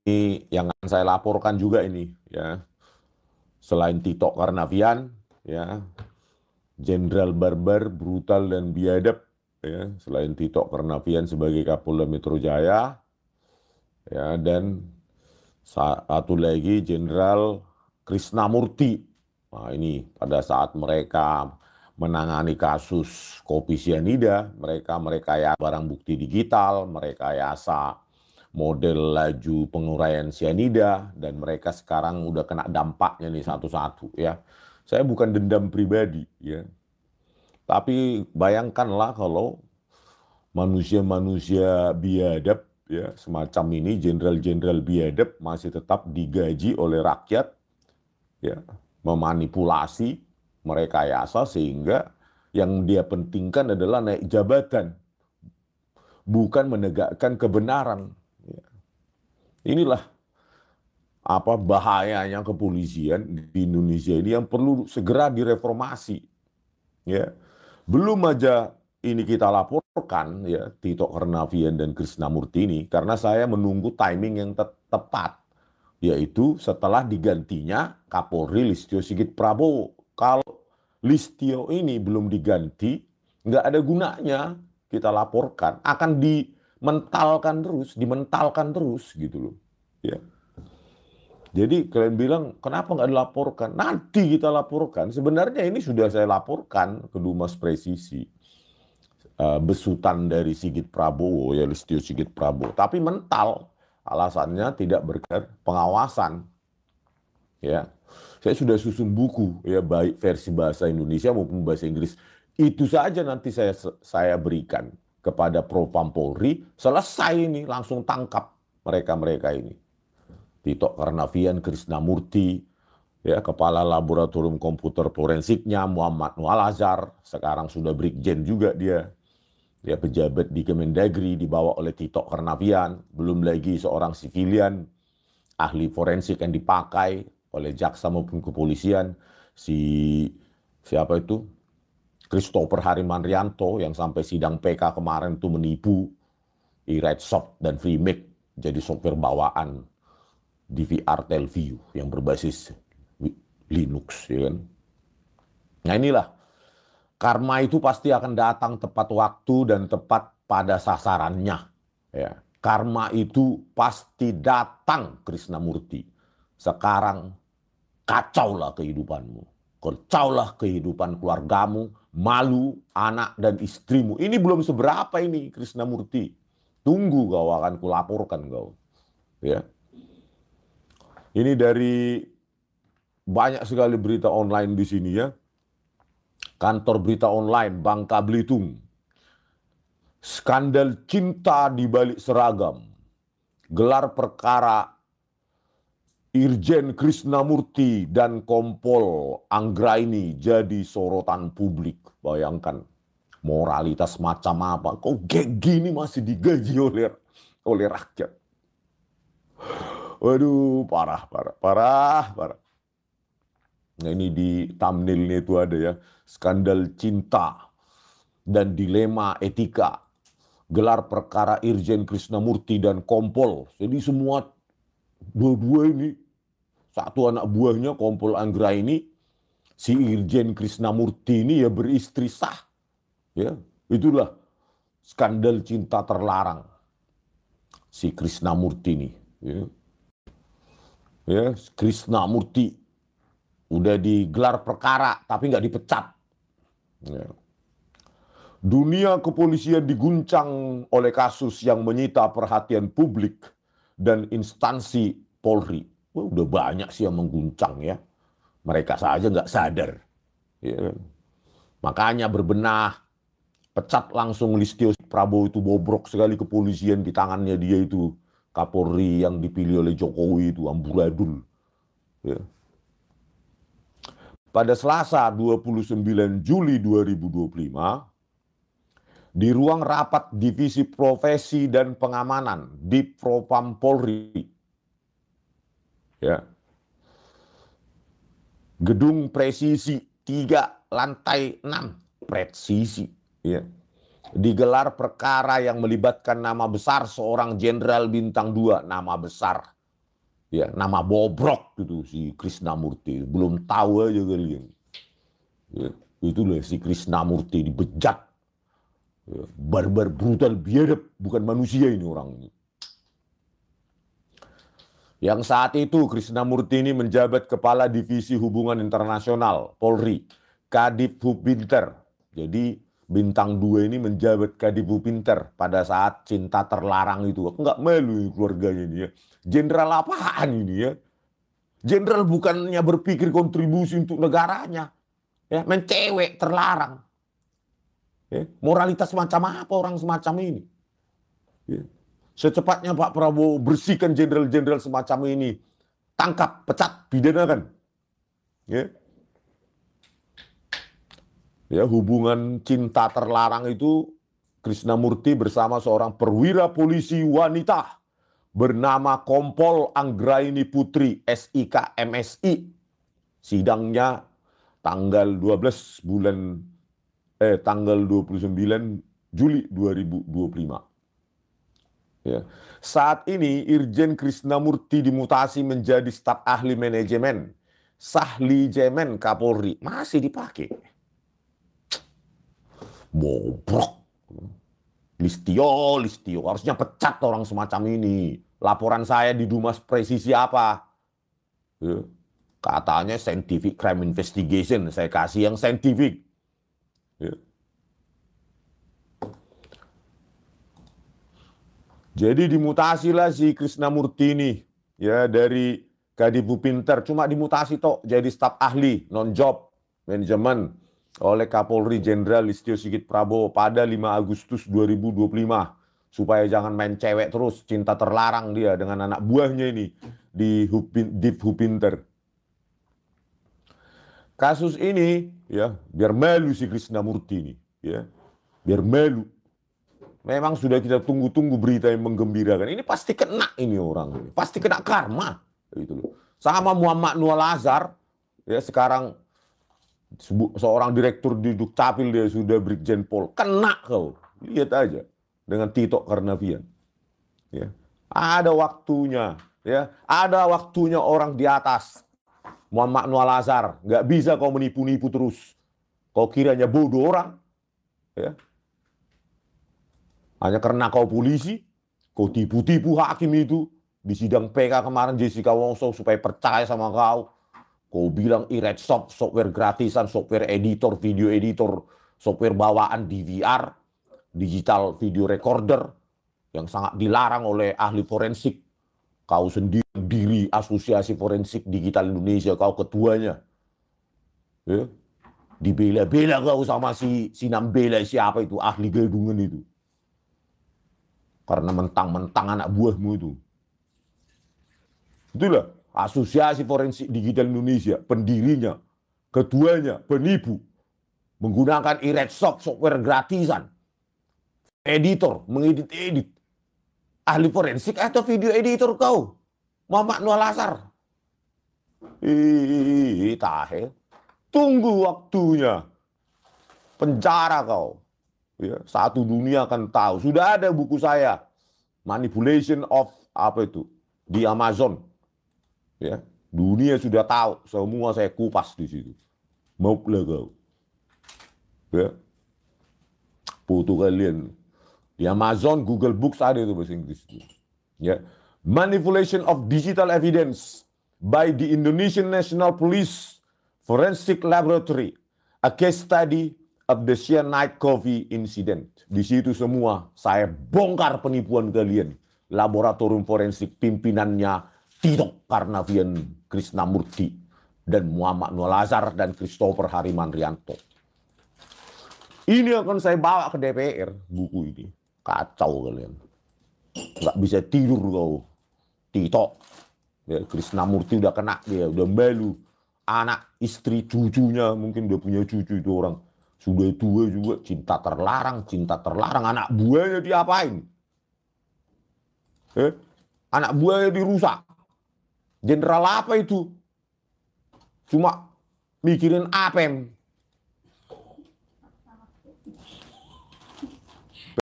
yang akan saya laporkan juga ini, ya. Selain Tito Karnavian, ya, Jenderal barbar, brutal dan biadab, ya. Selain Tito Karnavian sebagai Kapolda Metro Jaya, ya, dan satu lagi Jenderal Krisnamurti. Nah, ini pada saat mereka menangani kasus kopi sianida, mereka merekayasa barang bukti digital, merekayasa model laju penguraian sianida, dan mereka sekarang udah kena dampaknya nih satu-satu, ya. Saya bukan dendam pribadi, ya. Tapi bayangkanlah kalau manusia-manusia biadab, ya, semacam ini, jenderal-jenderal biadab masih tetap digaji oleh rakyat, ya, memanipulasi, merekayasa sehingga yang dia pentingkan adalah naik jabatan, bukan menegakkan kebenaran. Ya. Inilah apa bahayanya kepolisian di Indonesia ini yang perlu segera direformasi. Ya, belum aja ini kita laporkan, ya, Tito Karnavian dan Krisnamurti ini, karena saya menunggu timing yang tepat, yaitu setelah digantinya Kapolri Listio Sigit Prabowo. Kalau Listio ini belum diganti, nggak ada gunanya kita laporkan, akan dimentalkan terus gitu loh. Ya. Jadi kalian bilang, kenapa nggak dilaporkan? Nanti kita laporkan. Sebenarnya ini sudah saya laporkan ke Dumas Presisi. Besutan dari Sigit Prabowo, ya, Listio Sigit Prabowo. Tapi mental, alasannya tidak berkat pengawasan. Ya, saya sudah susun buku, ya, baik versi bahasa Indonesia maupun bahasa Inggris. Itu saja nanti saya berikan kepada Propam Polri. Selesai ini, langsung tangkap mereka-mereka ini. Tito Karnavian, Krisnamurti, ya, Kepala Laboratorium Komputer Forensiknya Muhammad Nual Azhar, sekarang sudah Brigjen juga dia. Ya, pejabat di Kemendagri dibawa oleh Tito Karnavian, belum lagi seorang sivilian, ahli forensik yang dipakai oleh jaksa maupun kepolisian, siapa itu? Christopher Harimanrianto yang sampai sidang PK kemarin itu menipu e-ride soft dan Freemake jadi sopir bawaan DVR Telview yang berbasis Linux, ya kan? Nah, inilah karma itu pasti akan datang tepat waktu dan tepat pada sasarannya. Ya. Karma itu pasti datang, Krisnamurti. Sekarang kacaulah kehidupanmu. Kacaulah kehidupan keluargamu, malu anak dan istrimu. Ini belum seberapa ini, Krisnamurti. Tunggu kau akan kulaporkan kau. Ya. Ini dari banyak sekali berita online di sini, ya. Kantor berita online Bangka Belitung. Skandal cinta di balik seragam. Gelar perkara Irjen Krisnamurti dan Kompol Anggraini jadi sorotan publik. Bayangkan moralitas macam apa. Kok kayak gini masih digaji oleh rakyat. Waduh, parah. Nah, ini di thumbnailnya itu ada, ya, skandal cinta dan dilema etika, gelar perkara Irjen Krisnamurti dan Kompol. Jadi semua dua-dua ini, satu anak buahnya Kompol Anggraini, si Irjen Krisnamurti ini ya beristri sah. Ya, itulah skandal cinta terlarang si Krisnamurti ini. Ya, Krisnamurti udah digelar perkara tapi nggak dipecat. Ya. Dunia kepolisian diguncang oleh kasus yang menyita perhatian publik dan instansi Polri. Wah, udah banyak sih yang mengguncang, ya. Mereka saja nggak sadar. Ya. Makanya berbenah, pecat langsung Listio Prabowo itu, bobrok sekali kepolisian di tangannya dia itu. Kapolri yang dipilih oleh Jokowi itu amburadul. Ya. Pada Selasa 29 Juli 2025, di ruang rapat Divisi Profesi dan Pengamanan di Propam Polri, ya, Gedung Presisi 3 lantai 6 Presisi, ya, digelar perkara yang melibatkan nama besar seorang jenderal bintang 2, nama besar Ya, nama bobrok gitu si Krishnamurti. Belum tahu aja kalian. Ya, itulah si Krishnamurti dibejat. Ya, barbar, brutal, biadab. Bukan manusia ini orang ini. Yang saat itu Krishnamurti ini menjabat Kepala Divisi Hubungan Internasional Polri, Kadif Hubinter. Jadi bintang 2 ini menjabat Kadif Hubinter pada saat Cinta Terlarang itu. Aku nggak malu keluarganya ini ya. Jenderal apaan ini ya? Jenderal bukannya berpikir kontribusi untuk negaranya. Ya, mencewek terlarang. Ya, moralitas macam apa orang semacam ini? Ya. Secepatnya Pak Prabowo bersihkan jenderal-jenderal semacam ini. Tangkap, pecat, pidanakan. Ya. Ya, hubungan cinta terlarang itu Krishnamurti bersama seorang perwira polisi wanita bernama Kompol Anggraini Putri SIK MSI. Sidangnya tanggal 29 Juli 2025. Ya. Saat ini Irjen Krishnamurti dimutasi menjadi staf ahli manajemen Sahli Jemen Kapolri. Masih dipakai. Bobrok. Listio. Harusnya pecat orang semacam ini. Laporan saya di Dumas Presisi apa? Ya. Katanya scientific crime investigation. Saya kasih yang scientific. Ya. Jadi dimutasilah si Krishnamurti ini. Ya, dari Kadif Hubinter. Cuma dimutasi toh jadi staf ahli non-job manajemen oleh Kapolri Jenderal Listio Sigit Prabowo pada 5 Agustus 2025. Supaya jangan main cewek terus, cinta terlarang dia dengan anak buahnya ini di Div Hubinter. Kasus ini ya biar malu si Krishnamurti ini, ya. Biar malu. Memang sudah kita tunggu-tunggu berita yang menggembirakan. Ini pasti kena ini orang ini. Pasti kena karma gitu loh. Sama Muhammad Nur Lazar ya sekarang seorang direktur di Dukcapil dia sudah Brigjen Pol. Kena kau. Lihat aja dengan Tito Karnavian. Ya. Ada waktunya, ya. Ada waktunya orang di atas. Muhammad Nur Lazar, nggak bisa kau menipu-nipu terus. Kau kiranya bodoh orang, ya. Hanya karena kau polisi, kau tipu-tipu hakim itu di sidang PK kemarin Jessica Wongso supaya percaya sama kau. Kau bilang iRedshop, software gratisan, software editor, video editor, software bawaan DVR, digital video recorder, yang sangat dilarang oleh ahli forensik. Kau sendiri Asosiasi Forensik Digital Indonesia, kau ketuanya. Ya. Dibela-bela kau sama si Nambela, siapa itu, ahli gadungan itu. Karena mentang-mentang anak buahmu itu. Itulah Asosiasi Forensik Digital Indonesia, pendirinya, ketuanya, penipu, menggunakan iRedshop, software gratisan, editor, mengedit-edit, ahli forensik atau video editor kau, Muhammad Nur Lazar. Tahe, tunggu waktunya, penjara kau. Ya, satu dunia akan tahu. Sudah ada buku saya, Manipulation of apa itu di Amazon. Ya, dunia sudah tahu, semua saya kupas di situ. Maulah kau. Ya. Foto kalian di Amazon, Google Books ada itu bahasa Inggris itu. Ya. Manipulation of Digital Evidence by the Indonesian National Police Forensic Laboratory, a case study of the cyanide coffee incident. Di situ semua saya bongkar penipuan kalian. Laboratorium forensik pimpinannya Tito Karnavian Krishnamurti dan Muhammad Nur Lazar dan Christopher Harimanrianto. Ini akan saya bawa ke DPR, buku ini. Kacau kalian. Nggak bisa tidur kau. Tito. Ya, Krishnamurti udah kena dia, udah malu. Anak, istri, cucunya, mungkin udah punya cucu itu orang. Sudah tua juga, cinta terlarang. Anak buahnya diapain? Anak buahnya dirusak. Jenderal apa itu? Cuma mikirin APM.